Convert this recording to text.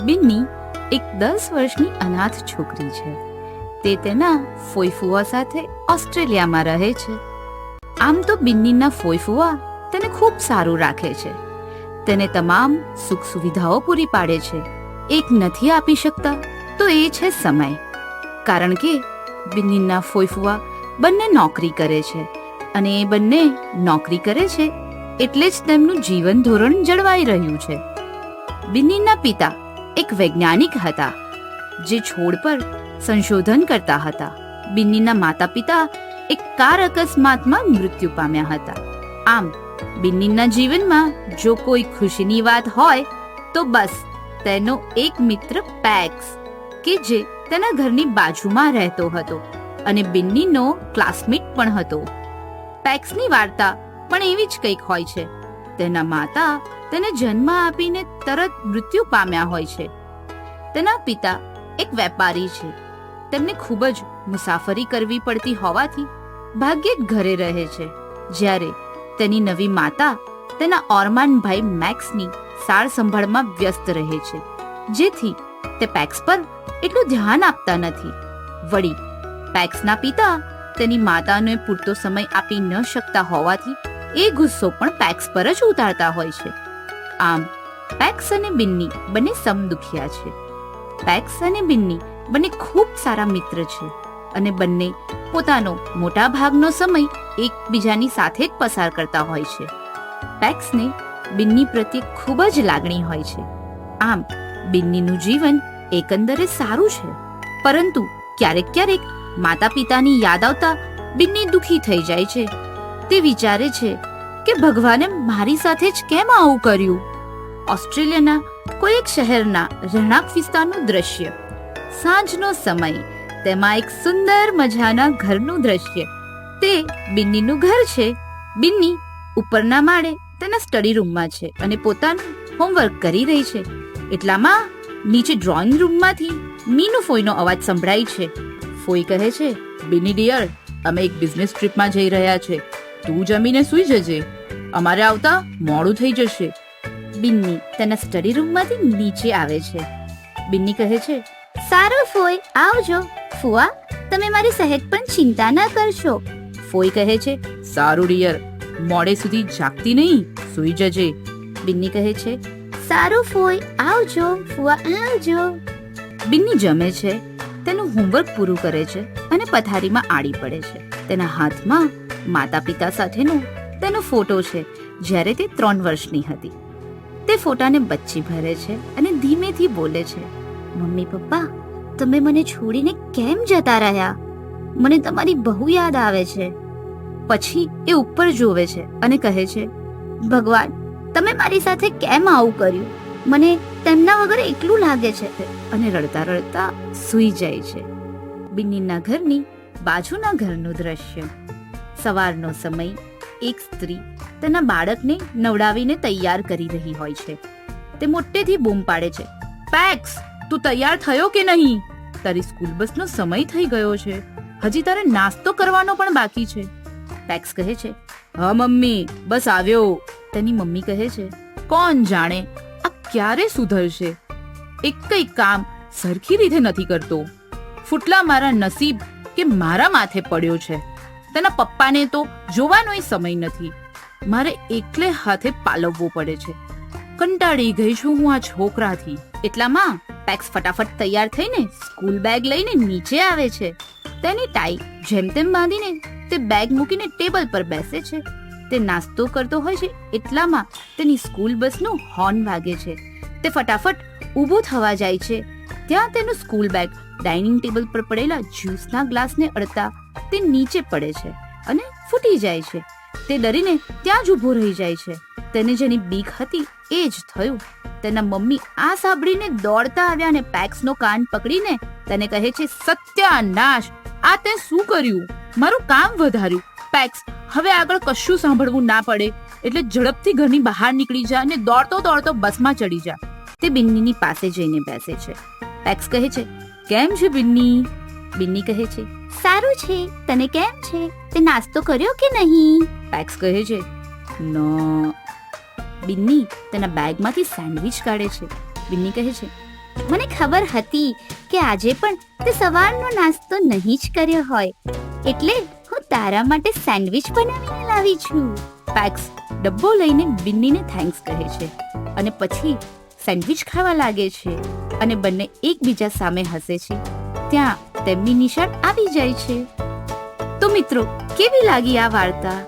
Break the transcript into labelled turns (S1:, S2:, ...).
S1: બિન્ની એક 10 વર્ષની અનાથ છોકરી છે. તે તેના ફોઈફુવા સાથે ઓસ્ટ્રેલિયામાં રહે છે. આમ તો બિન્નીના ફોઈફુવા તેને ખૂબ સારું રાખે છે. તેને તમામ સુખ સુવિધાઓ પૂરી પાડે છે. એક નથી આપી શકતા તો એ છે સમય. કારણ કે બિન્નીના ફોઈફુવા બંને નોકરી કરે છે અને એ બંને નોકરી કરે છે એટલે જ તેમનું જીવન ધોરણ જળવાઈ રહ્યું છે. બિન્નીના પિતા એક વૈજ્ઞાનિક હતા જે છોડ પર સંશોધન કરતા હતા. બિન્નીના માતા પિતા એક કાર અકસ્માતમાં મૃત્યુ પામ્યા હતા. આમ બિન્નીના જીવનમાં જો કોઈ ખુશીની વાત હોય તો બસ તેનો એક મિત્ર પેક્સ, કે જે તેના ઘરની બાજુમાં રહેતો હતો અને બિન્નીનો ક્લાસમેટ પણ હતો. પેક્સની વાર્તા પણ એવી જ કંઈક હોય છે. તેના માતા તેને જન્મ આપીને તરત મૃત્યુ પામ્યા હોય છે. તેના પિતા એક વેપારી છે. તેમને ખૂબ જ મુસાફરી કરવી પડતી હોવાથી ભાગ્યે જ ઘરે રહે છે. જ્યારે તેની નવી માતા તેના ઓરમાન ભાઈ મેક્સની સાર સંભાળમાં વ્યસ્ત રહે છે, જેથી તે પેક્સ પર એટલું ધ્યાન આપતા નથી. વળી પેક્સના પિતા તેની માતાને પૂરતો સમય આપી ન શકતા હોવાથી એ ગુસ્સો પણ પેક્સ પર જ ઉતારતા હોય છે. આમ પેક્સ અને બિન્ની બંને સમદુખિયા છે. પેક્સ અને બિન્ની બંને ખૂબ સારા મિત્ર છે અને બંને પોતાનો મોટા ભાગનો સમય એકબીજાની સાથે જ પસાર કરતા હોય છે. પેક્સને બિન્ની પ્રત્યે ખૂબ જ લાગણી હોય છે. આમ બિન્નીનું જીવન એકંદરે સારું છે, પરંતુ ક્યારેક ક્યારેક માતા પિતાની યાદ આવતા બિન્ની દુખી થઈ જાય છે. તે વિચારે છે કે ભગવાને મારી સાથે જ કેમ આવું કર્યું. ઓસ્ટ્રેલિયાના કોઈ એક શહેરના રહેણાંક વિસ્તારનું દ્રશ્ય. સાંજનો સમય. તેમાં એક સુંદર મજાના ઘરનું દ્રશ્ય. તે બિન્નીનું ઘર છે. બિન્ની ઉપરના માળે તેના સ્ટડી રૂમમાં છે અને પોતાનું હોમવર્ક કરી રહી છે. એટલામાં નીચે ડ્રોઈંગ રૂમમાંથી મીનુ ફોઈનો અવાજ સંભળાય છે. ફોઈ કહે છે, બિન્ની ડિયર, અમે એક બિઝનેસ ટ્રીપમાં જઈ રહ્યા છે. તું જમીને સૂઈ જજે, અમારે આવતા મોડું થઈ જશે. બિન્ની તેના સ્ટડી રૂમમાંથી નીચે આવે છે. બિન્ની કહે છે, સારું ફોઈ, આવજો. ફુવા, તમે મારી સહેજ પણ ચિંતા ન કરશો. ફોઈ કહે છે, સારું ડિયર, મોડે સુધી જાગતી નહીં, સૂઈ જજે. બિન્ની કહે છે, સારું ફોઈ, આવજો. ફુવા, આવજો. બિન્ની જમે છે, તેનું હોમવર્ક પૂરું કરે છે અને પથારીમાં આડી પડે છે. તેના હાથમાં માતા પિતા સાથેનો તેનો ફોટો છે જ્યારે તે 3 વર્ષની હતી. તે ફોટાને બચ્ચી ભરે છે અને ધીમેથી બોલે છે, મમ્મી પપ્પા, તમે મને છોડીને કેમ જતા રહ્યા? મને તમારી બહુ યાદ આવે છે. પછી એ ઉપર જોવે છે અને કહે છે, ભગવાન, તમે મારી સાથે કેમ આવું કર્યું? મને તેમના વગર એકલું લાગે છે. અને રડતા રડતા સૂઈ જાય છે. બિન્નીના ઘરની બાજુના ઘરનું દ્રશ્ય. સવારનો સમય. એક સ્ત્રી તેના બાળકને નવડાવીને તૈયાર કરી રહી હોય છે. તે મોટેથી બૂમ પાડે છે, પેક્સ, તું તૈયાર થયો કે નહીં? તારી સ્કૂલ બસનો સમય થઈ ગયો છે. હજી તારે નાસ્તો કરવાનો પણ બાકી છે. પેક્સ કહે છે, હા મમ્મી, બસ આવ્યો. તેની મમ્મી કહે છે, કોણ જાણે આ ક્યારે સુધરશે? એકઈ કામ સરખી રીતે નથી કરતો. ફૂટલા મારા નસીબ કે મારા માથે પડ્યો છે. તેના પપ્પાને તો જોવાનો સમય નથી. મારે એકલે હાથે પાલવવો પડે છે. કંટાળી ગઈ છું હું આ છોકરાથી. એટલામાં પેક્સ ફટાફટ તૈયાર થઈને સ્કૂલ બેગ લઈને નીચે આવે છે. તેની ટાઈ જેમ તેમ બાંધીને તે બેગ મૂકીને ટેબલ પર બેસે છે. તે નાસ્તો કરતો હોય છે એટલામાં તેની સ્કૂલ બસનું હોર્ન વાગે છે. તે ફટાફટ ઊભો થવા જાય છે. ત્યાં તેનું સ્કૂલ બેગ ડાઇનિંગ ટેબલ પર પડેલા જ્યુસના ગ્લાસને અડતા તે નીચે પડે છે અને ફૂટી જાય છે. તે ડરીને ત્યાં જ ઊભો રહી જાય છે. તેને જેની બીક હતી એ જ થયું. તેના મમ્મી આ સાંભળીને દોડતા આવ્યા અને પેક્સનો કાન પકડીને તેને કહે છે, સત્યાનાશ, આ તે શું કર્યું? મારું કામ વધાર્યું. પેક્સ, હવે આગળ કશું સાંભળવું ના પડે એટલે ઝડપથી ઘરની બહાર નીકળી જા અને દોડતો દોડતો બસમાં ચડી જા. તે બિન્નીની પાસે જઈને બેસે છે. પેક્સ કહે છે, કેમ છે બિન્ની? બિન્ની કહે છે, સારું છે. તને કેમ છે? તે નાસ્તો કર્યો કે નહીં? પેક્સ કહે છે, ન. બિન્ની તેના બેગમાંથી સેન્ડવિચ કાઢે છે. બિન્ની કહે છે,
S2: મને ખબર હતી કે આજે પણ તે સવારનો નાસ્તો નહીં જ કર્યો હોય, એટલે હું તારા માટે સેન્ડવિચ બનાવીને લાવી છું.
S1: પેક્સ ડબ્બો લઈને બિન્નીને થેન્ક્સ કહે છે અને પછી સેન્ડવિચ ખાવા લાગે છે અને બંને એકબીજા સામે હસે છે. ત્યાં તેમની નિશાળ આવી જાય છે. તો મિત્રો, કેવી લાગી આ વાર્તા?